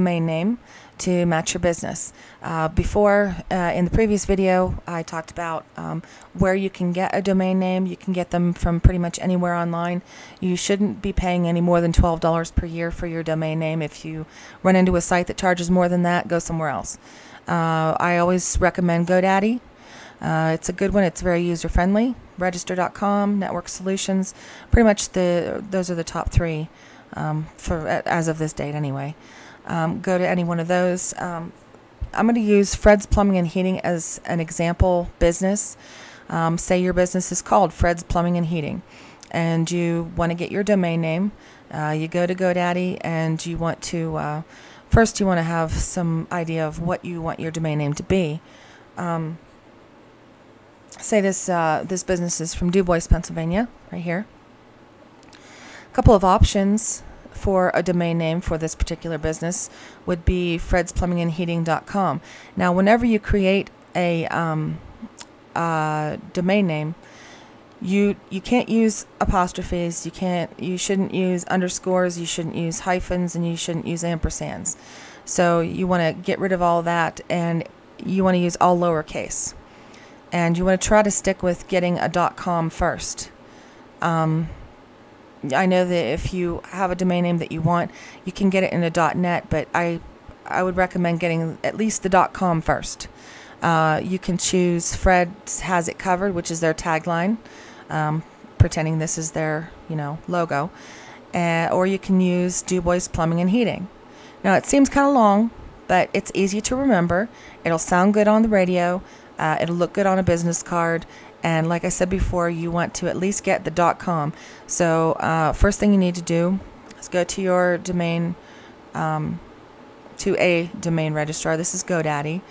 domain name to match your business. Before, in the previous video, I talked about where you can get a domain name. You can get them from pretty much anywhere online. You shouldn't be paying any more than $12 per year for your domain name. If you run into a site that charges more than that, go somewhere else. I always recommend GoDaddy. It's a good one. It's very user-friendly. Register.com, Network Solutions, pretty much those are the top three as of this date anyway. Go to any one of those. I'm going to use Fred's Plumbing and Heating as an example business. Say your business is called Fred's Plumbing and Heating, and you want to get your domain name. You go to GoDaddy, and you want to first you want to have some idea of what you want your domain name to be. Say this business is from DuBois, Pennsylvania, right here. A couple of options for a domain name for this particular business would be fredsplumbingandheating.com. Now, whenever you create a domain name, you can't use apostrophes, you shouldn't use underscores, you shouldn't use hyphens, and you shouldn't use ampersands. So you want to get rid of all that, and you want to use all lowercase. And you want to try to stick with getting a .com first. I know that if you have a domain name that you want, you can get it in a .net, but I would recommend getting at least the .com first. You can choose Fred Has It Covered, which is their tagline, pretending this is their logo, or you can use DuBois Plumbing and Heating. Now it seems kind of long, but it's easy to remember. It'll sound good on the radio. It'll look good on a business card. And like I said before, you want to at least get the .com. So first thing you need to do is go to your domain, to a domain registrar. This is GoDaddy.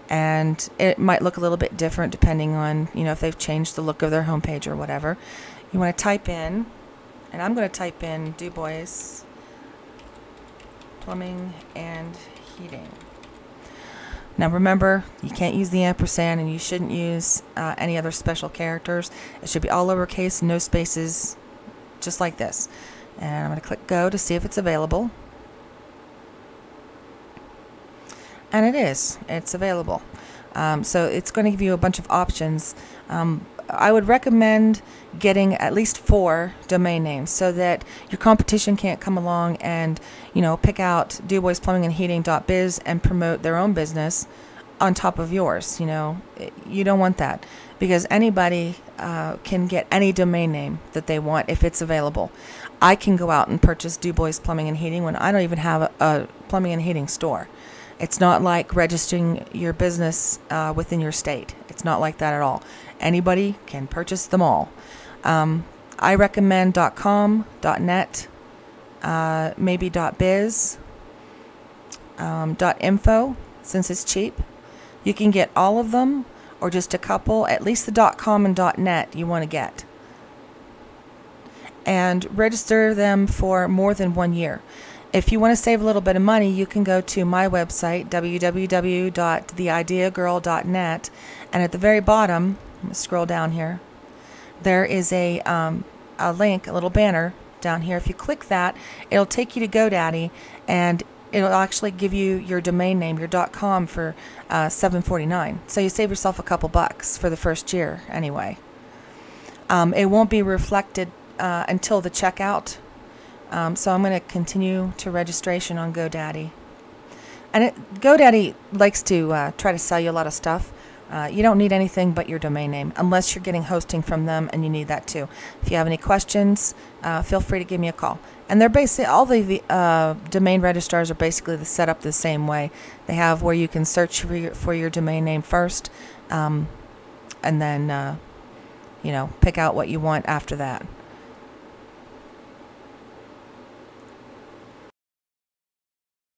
And it might look a little bit different depending on, if they've changed the look of their homepage or whatever. You want to type in, and I'm going to type in DuBois Plumbing and Heating. Now remember, you can't use the ampersand, and you shouldn't use any other special characters. It should be all lowercase, no spaces, just like this. And I'm going to click go to see if it's available. And it is. It's available. So it's going to give you a bunch of options. I would recommend getting at least 4 domain names so that your competition can't come along and pick out DuBois Plumbing and Heating.biz and promote their own business on top of yours. You don't want that, because anybody can get any domain name that they want if it's available. I can go out and purchase DuBois Plumbing and Heating when I don't even have a plumbing and heating store. It's not like registering your business within your state. It's not like that at all. Anybody can purchase them all. I recommend .com, .net, maybe .biz, .info, since it's cheap. You can get all of them or just a couple. At least the .com and .net you want to get. And register them for more than 1 year. If you want to save a little bit of money, you can go to my website, www.theideagirl.net, and at the very bottom, I'm going to scroll down here, there is a link, a little banner down here. If you click that, it'll take you to GoDaddy, and it'll actually give you your domain name, your .com, for $7.49. So you save yourself a couple bucks for the first year anyway. It won't be reflected until the checkout. So I'm going to continue to registration on GoDaddy. And GoDaddy likes to try to sell you a lot of stuff. You don't need anything but your domain name, unless you're getting hosting from them, and you need that too. If you have any questions, feel free to give me a call. And they're basically, all the domain registrars are basically set up the same way. They have where you can search for your domain name first, and then pick out what you want after that.